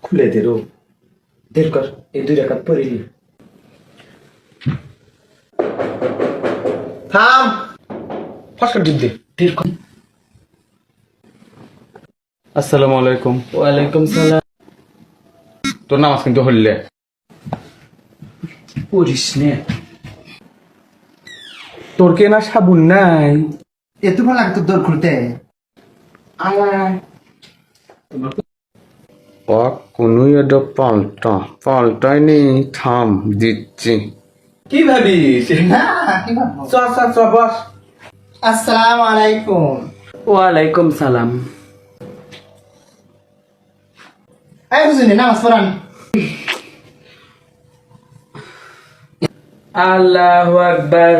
খুলে দে রো, দের কর এই 2 রাকাত পড়িলি। থাম, ফাঁসকা ডিপ দে, দের কর। আসসালামু আলাইকুম। ওয়ালাইকুম সালাম। তোর নামাজ কিন্তু হইলে পড়িস নে। তোর কে না সাবুন নাই? এত ভালো লাগতো দর খুলতে। ও কোনুই এটা পাল্টাইনি, থাম দিচ্ছি। কি ভাবিস? না, কি ভাববো? চ বস। আসসালামু আলাইকুম। ওয়ালাইকুম সালাম। এই হুজুর নামাজ পড়ান। আল্লাহু আকবার।